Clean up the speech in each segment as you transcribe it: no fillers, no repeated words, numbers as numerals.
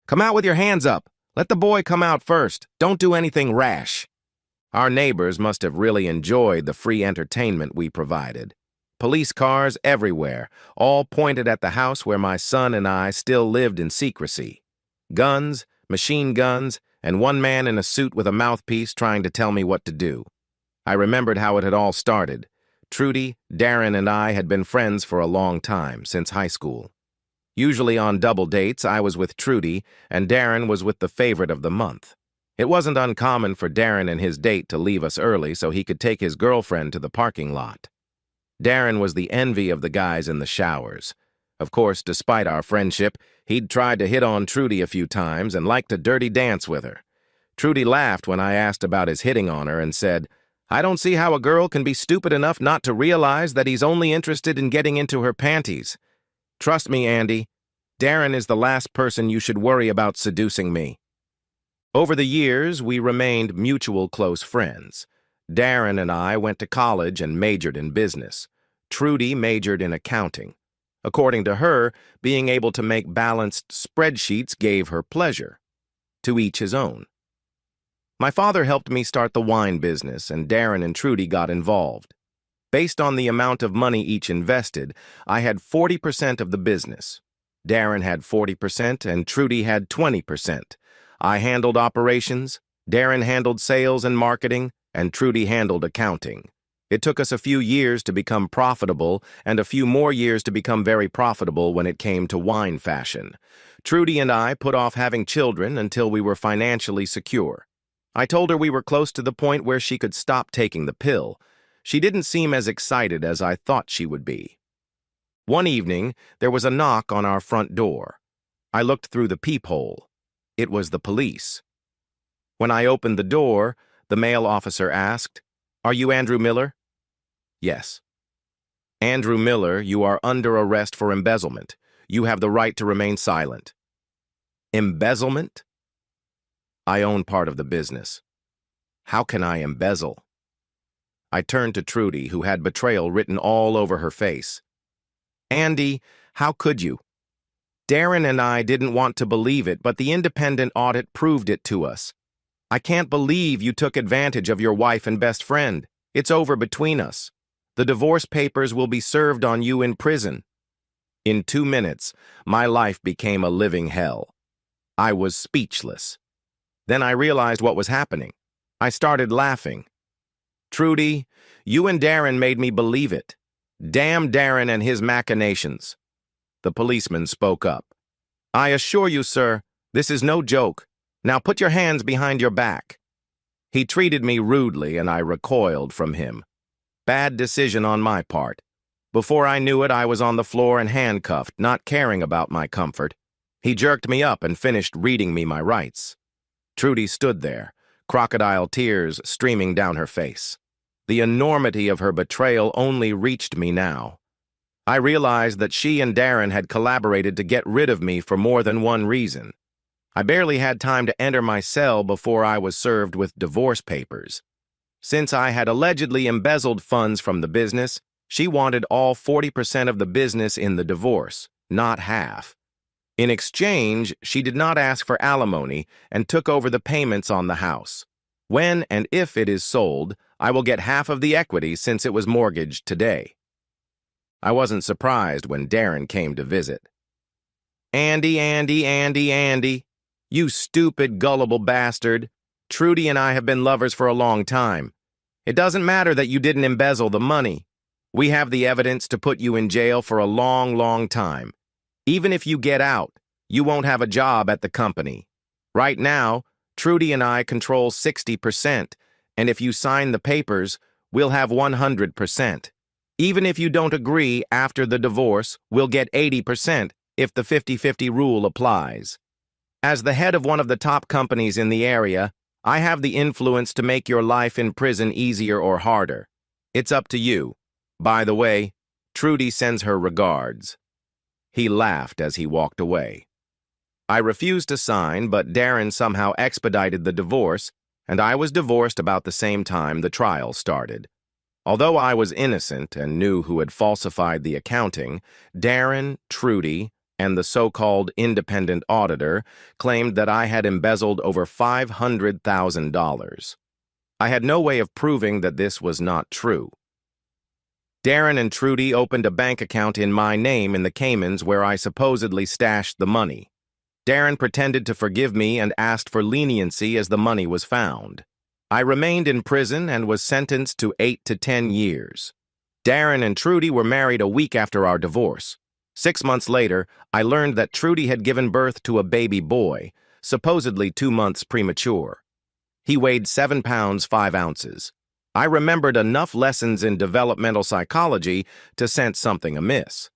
Come out with your hands up. Let the boy come out first. Don't do anything rash. Our neighbors must have really enjoyed the free entertainment we provided. Police cars everywhere, all pointed at the house where my son and I still lived in secrecy. Guns, machine guns, and one man in a suit with a mouthpiece trying to tell me what to do. I remembered how it had all started. Trudy, Darren, and I had been friends for a long time, since high school. Usually on double dates, I was with Trudy, and Darren was with the favorite of the month. It wasn't uncommon for Darren and his date to leave us early so he could take his girlfriend to the parking lot. Darren was the envy of the guys in the showers. Of course, despite our friendship, he'd tried to hit on Trudy a few times and liked to dirty dance with her. Trudy laughed when I asked about his hitting on her and said, "I don't see how a girl can be stupid enough not to realize that he's only interested in getting into her panties. Trust me, Andy, Darren is the last person you should worry about seducing me." Over the years, we remained mutual close friends. Darren and I went to college and majored in business. Trudy majored in accounting. According to her, being able to make balanced spreadsheets gave her pleasure. To each his own. My father helped me start the wine business, and Darren and Trudy got involved. Based on the amount of money each invested, I had 40% of the business. Darren had 40% and Trudy had 20%. I handled operations, Darren handled sales and marketing, and Trudy handled accounting. It took us a few years to become profitable and a few more years to become very profitable when it came to wine fashion. Trudy and I put off having children until we were financially secure. I told her we were close to the point where she could stop taking the pill. She didn't seem as excited as I thought she would be. One evening, there was a knock on our front door. I looked through the peephole. It was the police. When I opened the door, the male officer asked, "Are you Andrew Miller?" "Yes." "Andrew Miller, you are under arrest for embezzlement. You have the right to remain silent." "Embezzlement?" "I own part of the business. How can I embezzle?" I turned to Trudy, who had betrayal written all over her face. "Andy, how could you? Darren and I didn't want to believe it, but the independent audit proved it to us. I can't believe you took advantage of your wife and best friend. It's over between us. The divorce papers will be served on you in prison." In 2 minutes, my life became a living hell. I was speechless. Then I realized what was happening. I started laughing. "Trudy, you and Darren made me believe it. Damn Darren and his machinations." The policeman spoke up. "I assure you, sir, this is no joke. Now put your hands behind your back." He treated me rudely, and I recoiled from him. Bad decision on my part. Before I knew it, I was on the floor and handcuffed, not caring about my comfort. He jerked me up and finished reading me my rights. Trudy stood there, crocodile tears streaming down her face. The enormity of her betrayal only reached me now. I realized that she and Darren had collaborated to get rid of me for more than one reason. I barely had time to enter my cell before I was served with divorce papers. Since I had allegedly embezzled funds from the business, she wanted all 40% of the business in the divorce, not half. In exchange, she did not ask for alimony and took over the payments on the house. When and if it is sold, I will get half of the equity since it was mortgaged today. I wasn't surprised when Darren came to visit. "Andy, Andy, Andy, Andy. You stupid, gullible bastard. Trudy and I have been lovers for a long time. It doesn't matter that you didn't embezzle the money. We have the evidence to put you in jail for a long, long time. Even if you get out, you won't have a job at the company. Right now, Trudy and I control 60%, and if you sign the papers, we'll have 100%. Even if you don't agree after the divorce, we'll get 80% if the 50-50 rule applies. As the head of one of the top companies in the area, I have the influence to make your life in prison easier or harder. It's up to you. By the way, Trudy sends her regards." He laughed as he walked away. I refused to sign, but Darren somehow expedited the divorce, and I was divorced about the same time the trial started. Although I was innocent and knew who had falsified the accounting, Darren, Trudy, and the so-called independent auditor claimed that I had embezzled over $500,000. I had no way of proving that this was not true. Darren and Trudy opened a bank account in my name in the Caymans where I supposedly stashed the money. Darren pretended to forgive me and asked for leniency as the money was found. I remained in prison and was sentenced to 8 to 10 years. Darren and Trudy were married a week after our divorce. 6 months later, I learned that Trudy had given birth to a baby boy, supposedly 2 months premature. He weighed 7 pounds 5 ounces. I remembered enough lessons in developmental psychology to sense something amiss.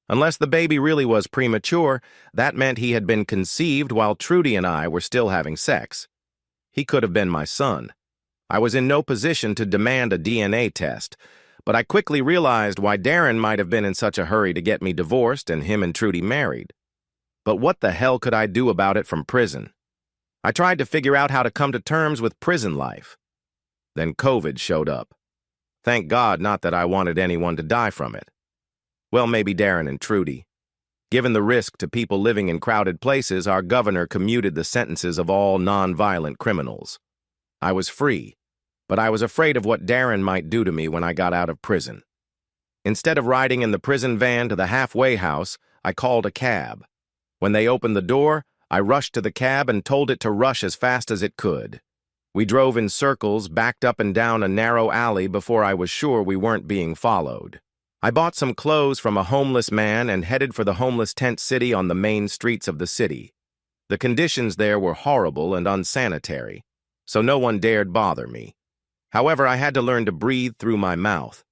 Unless the baby really was premature, that meant he had been conceived while Trudy and I were still having sex. He could have been my son. I was in no position to demand a DNA test, but I quickly realized why Darren might have been in such a hurry to get me divorced and him and Trudy married. But what the hell could I do about it from prison? I tried to figure out how to come to terms with prison life. Then COVID showed up. Thank God not that I wanted anyone to die from it. Well, maybe Darren and Trudy. Given the risk to people living in crowded places, our governor commuted the sentences of all non-violent criminals. I was free, but I was afraid of what Darren might do to me when I got out of prison. Instead of riding in the prison van to the halfway house, I called a cab. When they opened the door, I rushed to the cab and told it to rush as fast as it could. We drove in circles, backed up and down a narrow alley before I was sure we weren't being followed. I bought some clothes from a homeless man and headed for the homeless tent city on the main streets of the city. The conditions there were horrible and unsanitary, so no one dared bother me. However, I had to learn to breathe through my mouth.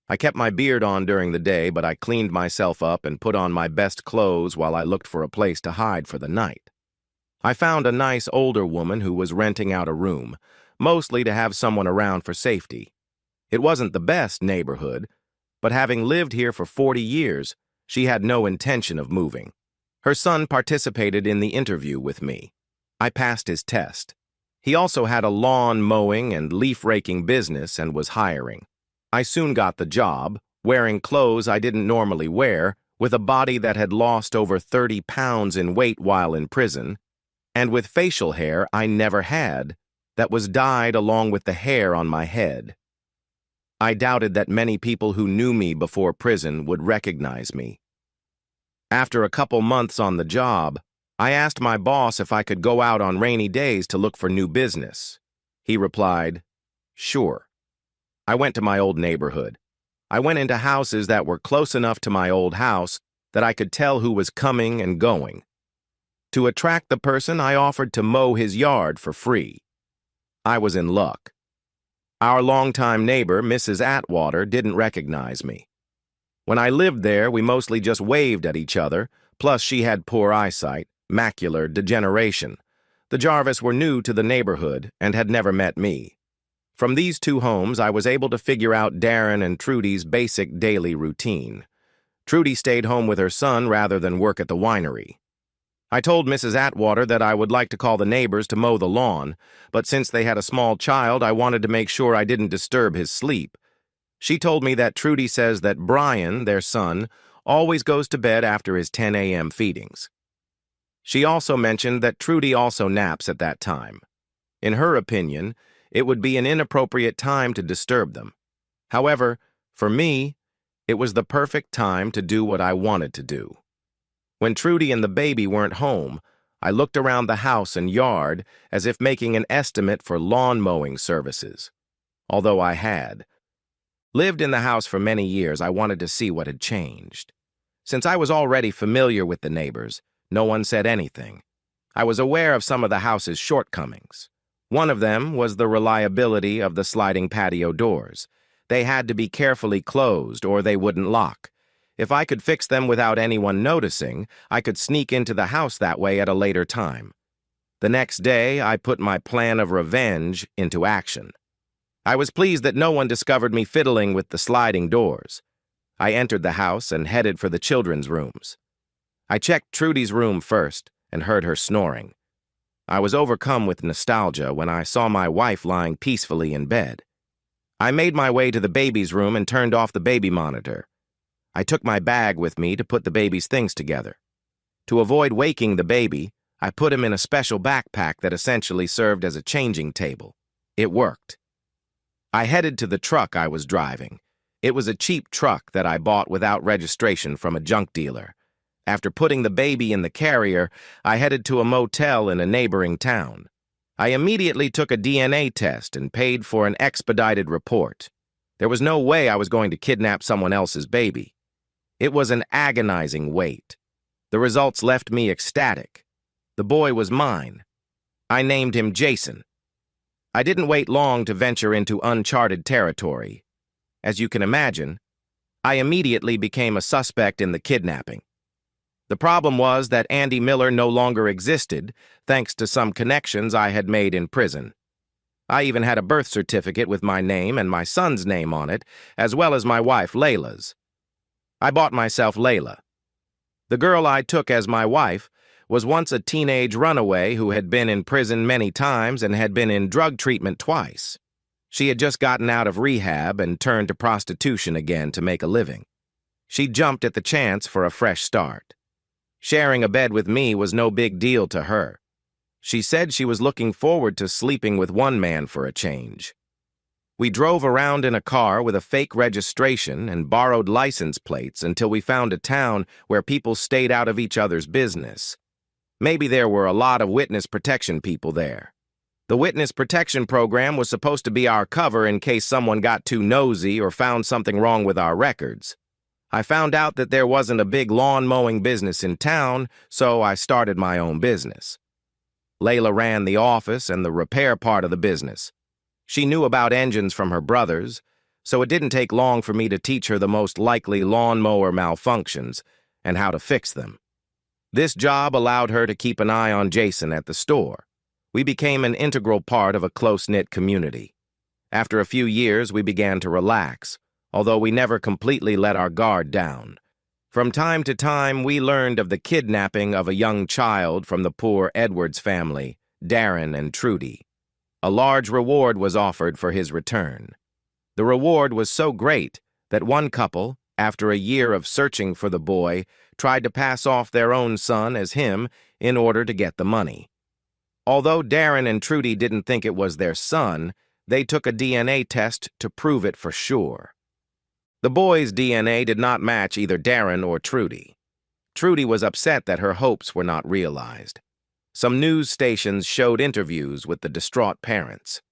I kept my beard on during the day, but I cleaned myself up and put on my best clothes while I looked for a place to hide for the night. I found a nice older woman who was renting out a room, mostly to have someone around for safety. It wasn't the best neighborhood, but having lived here for 40 years, she had no intention of moving. Her son participated in the interview with me. I passed his test. He also had a lawn mowing and leaf raking business and was hiring. I soon got the job, wearing clothes I didn't normally wear, with a body that had lost over 30 pounds in weight while in prison, and with facial hair I never had, that was dyed along with the hair on my head. I doubted that many people who knew me before prison would recognize me. After a couple months on the job, I asked my boss if I could go out on rainy days to look for new business. He replied, "Sure." I went to my old neighborhood. I went into houses that were close enough to my old house that I could tell who was coming and going. To attract the person, I offered to mow his yard for free. I was in luck. Our longtime neighbor, Mrs. Atwater, didn't recognize me. When I lived there, we mostly just waved at each other, plus she had poor eyesight, macular degeneration. The Jarvis were new to the neighborhood and had never met me. From these two homes, I was able to figure out Darren and Trudy's basic daily routine. Trudy stayed home with her son rather than work at the winery. I told Mrs. Atwater that I would like to call the neighbors to mow the lawn, but since they had a small child, I wanted to make sure I didn't disturb his sleep. She told me that Trudy says that Brian, their son, always goes to bed after his 10 a.m. feedings. She also mentioned that Trudy also naps at that time. In her opinion, it would be an inappropriate time to disturb them. However, for me, it was the perfect time to do what I wanted to do. When Trudy and the baby weren't home, I looked around the house and yard as if making an estimate for lawn mowing services. Although I had lived in the house for many years, I wanted to see what had changed. Since I was already familiar with the neighbors, no one said anything. I was aware of some of the house's shortcomings. One of them was the reliability of the sliding patio doors. They had to be carefully closed or they wouldn't lock. If I could fix them without anyone noticing, I could sneak into the house that way at a later time. The next day, I put my plan of revenge into action. I was pleased that no one discovered me fiddling with the sliding doors. I entered the house and headed for the children's rooms. I checked Trudy's room first and heard her snoring. I was overcome with nostalgia when I saw my wife lying peacefully in bed. I made my way to the baby's room and turned off the baby monitor. I took my bag with me to put the baby's things together. To avoid waking the baby, I put him in a special backpack that essentially served as a changing table. It worked. I headed to the truck I was driving. It was a cheap truck that I bought without registration from a junk dealer. After putting the baby in the carrier, I headed to a motel in a neighboring town. I immediately took a DNA test and paid for an expedited report. There was no way I was going to kidnap someone else's baby. It was an agonizing wait. The results left me ecstatic. The boy was mine. I named him Jason. I didn't wait long to venture into uncharted territory. As you can imagine, I immediately became a suspect in the kidnapping. The problem was that Andy Miller no longer existed, thanks to some connections I had made in prison. I even had a birth certificate with my name and my son's name on it, as well as my wife Layla's. I bought myself Layla. The girl I took as my wife was once a teenage runaway who had been in prison many times and had been in drug treatment twice. She had just gotten out of rehab and turned to prostitution again to make a living. She jumped at the chance for a fresh start. Sharing a bed with me was no big deal to her. She said she was looking forward to sleeping with one man for a change. We drove around in a car with a fake registration and borrowed license plates until we found a town where people stayed out of each other's business. Maybe there were a lot of witness protection people there. The witness protection program was supposed to be our cover in case someone got too nosy or found something wrong with our records. I found out that there wasn't a big lawn mowing business in town, so I started my own business. Layla ran the office and the repair part of the business. She knew about engines from her brothers, so it didn't take long for me to teach her the most likely lawnmower malfunctions and how to fix them. This job allowed her to keep an eye on Jason at the store. We became an integral part of a close-knit community. After a few years, we began to relax, although we never completely let our guard down. From time to time, we learned of the kidnapping of a young child from the poor Edwards family, Darren and Trudy. A large reward was offered for his return. The reward was so great that one couple, after a year of searching for the boy, tried to pass off their own son as him in order to get the money. Although Darren and Trudy didn't think it was their son, they took a DNA test to prove it for sure. The boy's DNA did not match either Darren or Trudy. Trudy was upset that her hopes were not realized. Some news stations showed interviews with the distraught parents.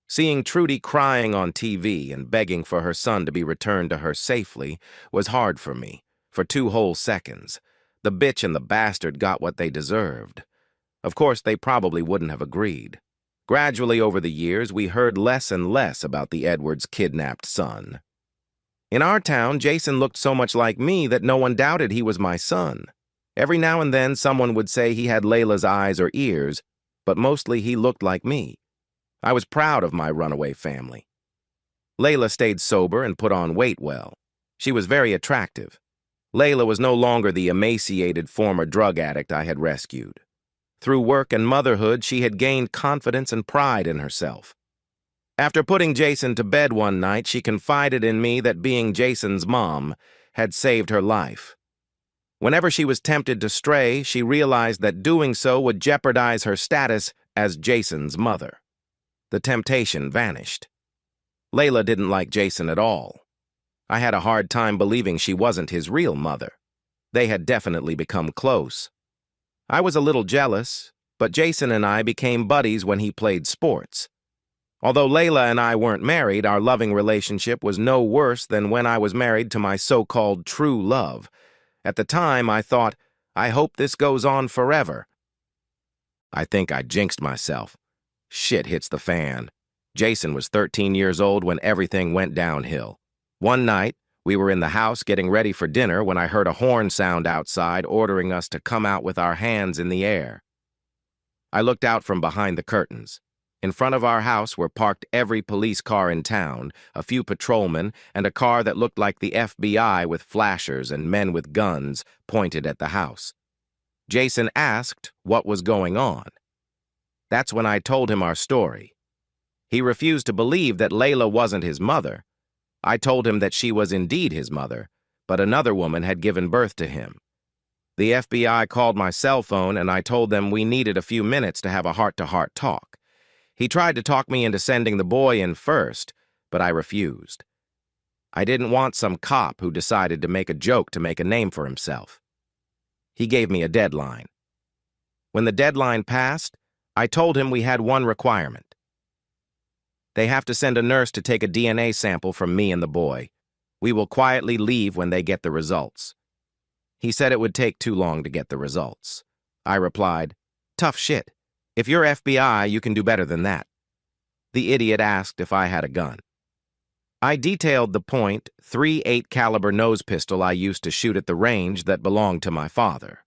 Seeing Trudy crying on TV and begging for her son to be returned to her safely was hard for me. For 2 whole seconds, the bitch and the bastard got what they deserved. Of course, they probably wouldn't have agreed. Gradually over the years, we heard less and less about the Edwards' kidnapped son. In our town, Jason looked so much like me that no one doubted he was my son. Every now and then, someone would say he had Layla's eyes or ears, but mostly he looked like me. I was proud of my runaway family. Layla stayed sober and put on weight well. She was very attractive. Layla was no longer the emaciated former drug addict I had rescued. Through work and motherhood, she had gained confidence and pride in herself. After putting Jason to bed one night, she confided in me that being Jason's mom had saved her life. Whenever she was tempted to stray, she realized that doing so would jeopardize her status as Jason's mother. The temptation vanished. Layla didn't like Jason at all. I had a hard time believing she wasn't his real mother. They had definitely become close. I was a little jealous, but Jason and I became buddies when he played sports. Although Layla and I weren't married, our loving relationship was no worse than when I was married to my so-called true love. At the time, I thought, I hope this goes on forever. I think I jinxed myself. Shit hits the fan. Jason was 13 years old when everything went downhill. One night, we were in the house getting ready for dinner when I heard a horn sound outside ordering us to come out with our hands in the air. I looked out from behind the curtains. In front of our house were parked every police car in town, a few patrolmen, and a car that looked like the FBI with flashers and men with guns pointed at the house. Jason asked what was going on. That's when I told him our story. He refused to believe that Layla wasn't his mother. I told him that she was indeed his mother, but another woman had given birth to him. The FBI called my cell phone and I told them we needed a few minutes to have a heart-to-heart talk. He tried to talk me into sending the boy in first, but I refused. I didn't want some cop who decided to make a joke to make a name for himself. He gave me a deadline. When the deadline passed, I told him we had one requirement. They have to send a nurse to take a DNA sample from me and the boy. We will quietly leave when they get the results. He said it would take too long to get the results. I replied, "Tough shit. If you're FBI, you can do better than that." The idiot asked if I had a gun. I detailed the .38 caliber nose pistol I used to shoot at the range that belonged to my father.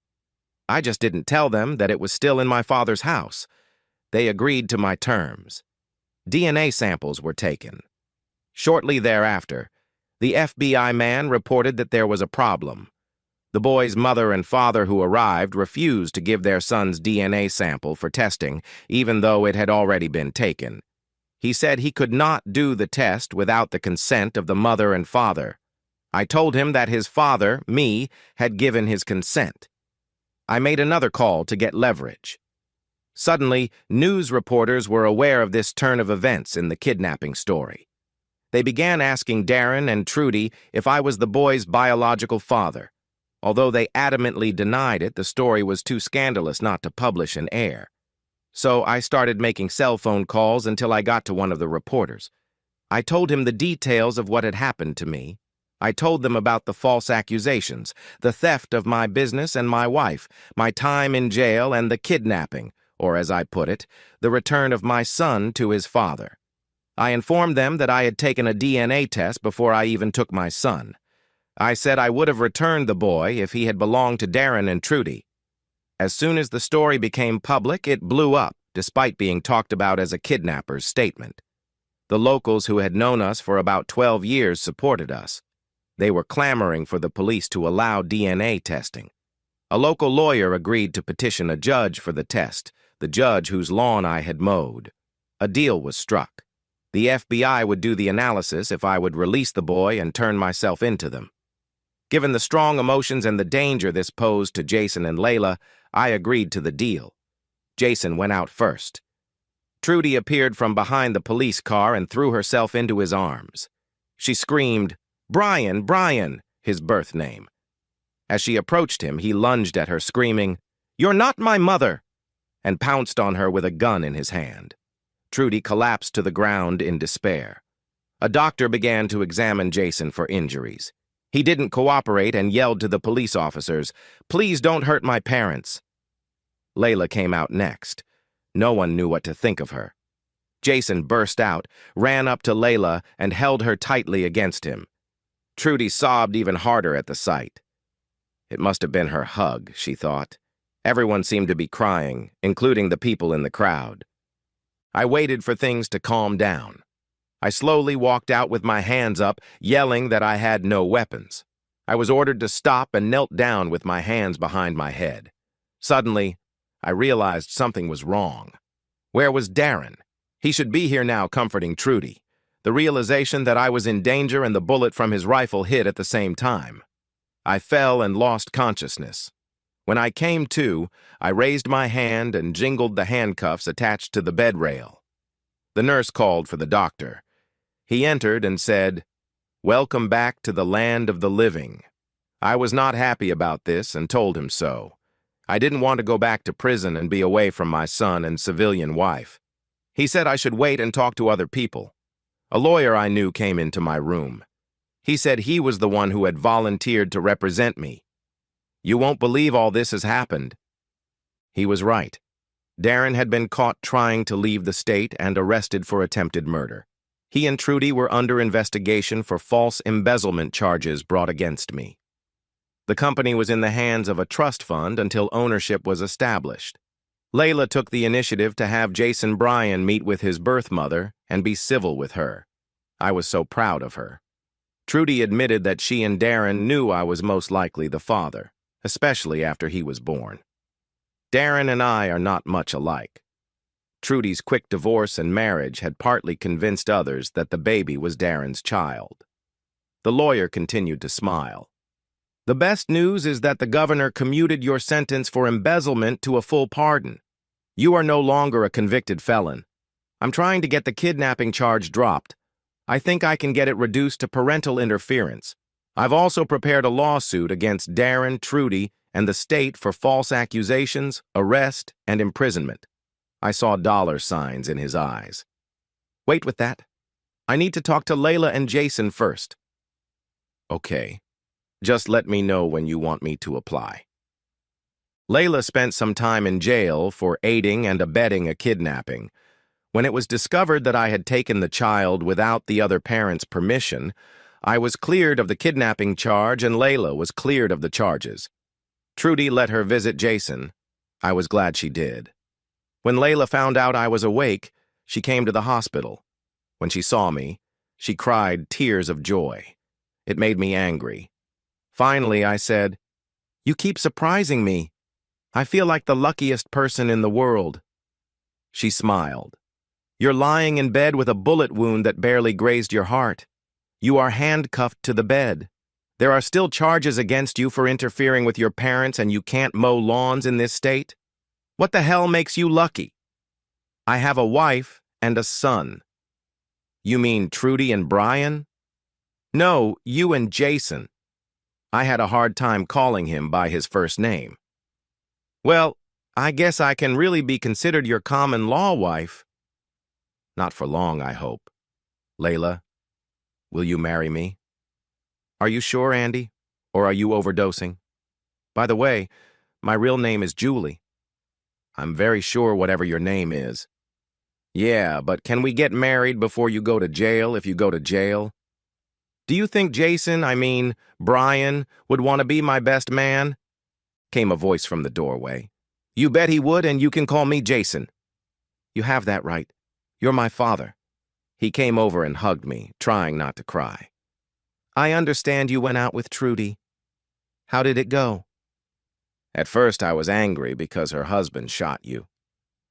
I just didn't tell them that it was still in my father's house. They agreed to my terms. DNA samples were taken. Shortly thereafter, the FBI man reported that there was a problem. The boy's mother and father who arrived refused to give their son's DNA sample for testing, even though it had already been taken. He said he could not do the test without the consent of the mother and father. I told him that his father, me, had given his consent. I made another call to get leverage. Suddenly, news reporters were aware of this turn of events in the kidnapping story. They began asking Darren and Trudy if I was the boy's biological father. Although they adamantly denied it, the story was too scandalous not to publish and air. So I started making cell phone calls until I got to one of the reporters. I told him the details of what had happened to me. I told them about the false accusations, the theft of my business and my wife, my time in jail, and the kidnapping, or as I put it, the return of my son to his father. I informed them that I had taken a DNA test before I even took my son. I said I would have returned the boy if he had belonged to Darren and Trudy. As soon as the story became public, it blew up, despite being talked about as a kidnapper's statement. The locals who had known us for about 12 years supported us. They were clamoring for the police to allow DNA testing. A local lawyer agreed to petition a judge for the test, the judge whose lawn I had mowed. A deal was struck. The FBI would do the analysis if I would release the boy and turn myself into them. Given the strong emotions and the danger this posed to Jason and Layla, I agreed to the deal. Jason went out first. Trudy appeared from behind the police car and threw herself into his arms. She screamed, "Brian, Brian," his birth name. As she approached him, he lunged at her, screaming, "You're not my mother," and pounced on her with a gun in his hand. Trudy collapsed to the ground in despair. A doctor began to examine Jason for injuries. He didn't cooperate and yelled to the police officers, "Please don't hurt my parents." Layla came out next. No one knew what to think of her. Jason burst out, ran up to Layla, and held her tightly against him. Trudy sobbed even harder at the sight. It must have been her hug, she thought. Everyone seemed to be crying, including the people in the crowd. I waited for things to calm down. I slowly walked out with my hands up, yelling that I had no weapons. I was ordered to stop and knelt down with my hands behind my head. Suddenly, I realized something was wrong. Where was Darren? He should be here now comforting Trudy. The realization that I was in danger and the bullet from his rifle hit at the same time. I fell and lost consciousness. When I came to, I raised my hand and jingled the handcuffs attached to the bed rail. The nurse called for the doctor. He entered and said, "Welcome back to the land of the living." I was not happy about this and told him so. I didn't want to go back to prison and be away from my son and civilian wife. He said I should wait and talk to other people. A lawyer I knew came into my room. He said he was the one who had volunteered to represent me. "You won't believe all this has happened." He was right. Darren had been caught trying to leave the state and arrested for attempted murder. He and Trudy were under investigation for false embezzlement charges brought against me. The company was in the hands of a trust fund until ownership was established. Layla took the initiative to have Jason Bryan meet with his birth mother and be civil with her. I was so proud of her. Trudy admitted that she and Darren knew I was most likely the father, especially after he was born. Darren and I are not much alike. Trudy's quick divorce and marriage had partly convinced others that the baby was Darren's child. The lawyer continued to smile. The best news is that the governor commuted your sentence for embezzlement to a full pardon. You are no longer a convicted felon. I'm trying to get the kidnapping charge dropped. I think I can get it reduced to parental interference. I've also prepared a lawsuit against Darren, Trudy, and the state for false accusations, arrest, and imprisonment. I saw dollar signs in his eyes. Wait with that. I need to talk to Layla and Jason first. Okay. Just let me know when you want me to apply. Layla spent some time in jail for aiding and abetting a kidnapping. When it was discovered that I had taken the child without the other parent's permission, I was cleared of the kidnapping charge and Layla was cleared of the charges. Trudy let her visit Jason. I was glad she did. When Layla found out I was awake, she came to the hospital. When she saw me, she cried tears of joy. It made me angry. Finally, I said, "You keep surprising me. I feel like the luckiest person in the world." She smiled. "You're lying in bed with a bullet wound that barely grazed your heart. You are handcuffed to the bed. There are still charges against you for interfering with your parents and you can't mow lawns in this state? What the hell makes you lucky? I have a wife and a son." "You mean Trudy and Brian?" "No, you and Jason." I had a hard time calling him by his first name. "Well, I guess I can really be considered your common law wife." "Not for long, I hope. Layla, will you marry me?" "Are you sure, Andy? Or are you overdosing? By the way, my real name is Julie." "I'm very sure whatever your name is." "Yeah, but can we get married before you go to jail if you go to jail?" "Do you think Brian, would want to be my best man?" Came a voice from the doorway. "You bet he would, and you can call me Jason." "You have that right. You're my father." He came over and hugged me, trying not to cry. "I understand you went out with Trudy. How did it go?" "At first I was angry because her husband shot you.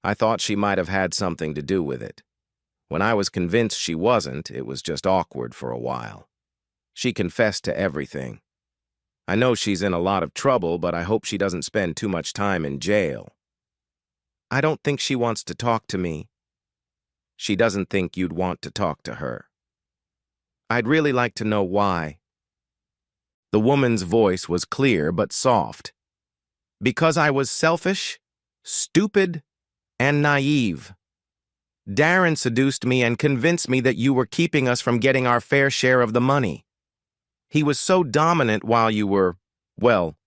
I thought she might have had something to do with it. When I was convinced she wasn't, it was just awkward for a while. She confessed to everything. I know she's in a lot of trouble, but I hope she doesn't spend too much time in jail." "I don't think she wants to talk to me." "She doesn't think you'd want to talk to her." "I'd really like to know why." The woman's voice was clear but soft. "Because I was selfish, stupid, and naive. Darren seduced me and convinced me that you were keeping us from getting our fair share of the money. He was so dominant while you were, well,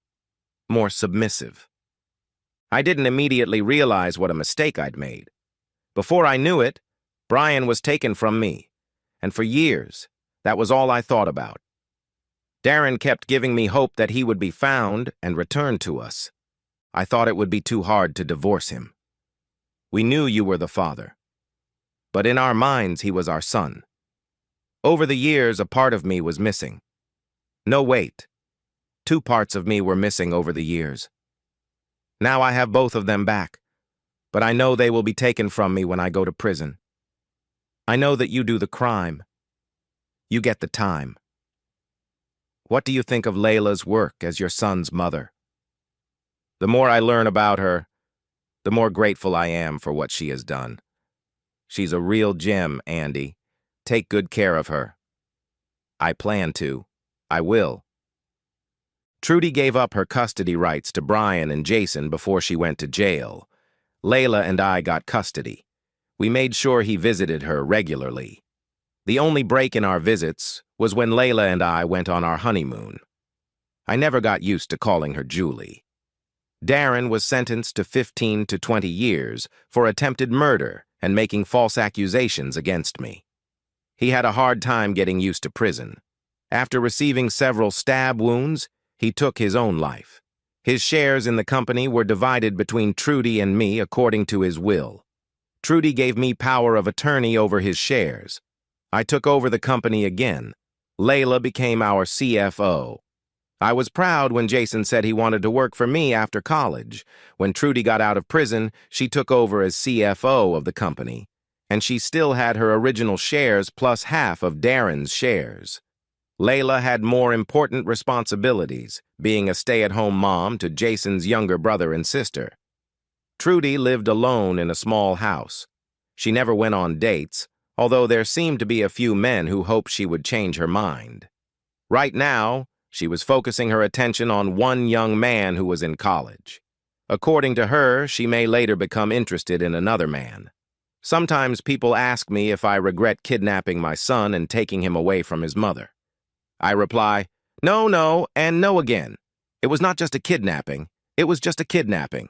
more submissive. I didn't immediately realize what a mistake I'd made. Before I knew it, Brian was taken from me, and for years, that was all I thought about. Darren kept giving me hope that he would be found and returned to us. I thought it would be too hard to divorce him. We knew you were the father, but in our minds he was our son. Over the years, a part of me was missing. No, wait. 2 parts of me were missing over the years. Now I have both of them back, but I know they will be taken from me when I go to prison. I know that you do the crime. You get the time. What do you think of Layla's work as your son's mother?" The more I learn about her, the more grateful I am for what she has done. She's a real gem, Andy. Take good care of her. I plan to. I will. Trudy gave up her custody rights to Brian and Jason before she went to jail. Layla and I got custody. We made sure he visited her regularly. The only break in our visits was when Layla and I went on our honeymoon. I never got used to calling her Julie. Darren was sentenced to 15 to 20 years for attempted murder and making false accusations against me. He had a hard time getting used to prison. After receiving several stab wounds, he took his own life. His shares in the company were divided between Trudy and me according to his will. Trudy gave me power of attorney over his shares. I took over the company again. Layla became our CFO. I was proud when Jason said he wanted to work for me after college. When Trudy got out of prison, she took over as CFO of the company, and she still had her original shares plus half of Darren's shares. Layla had more important responsibilities, being a stay-at-home mom to Jason's younger brother and sister. Trudy lived alone in a small house. She never went on dates, although there seemed to be a few men who hoped she would change her mind. Right now, she was focusing her attention on one young man who was in college. According to her, she may later become interested in another man. Sometimes people ask me if I regret kidnapping my son and taking him away from his mother. I reply, no, no, and no again. It was not just a kidnapping. It was just a kidnapping.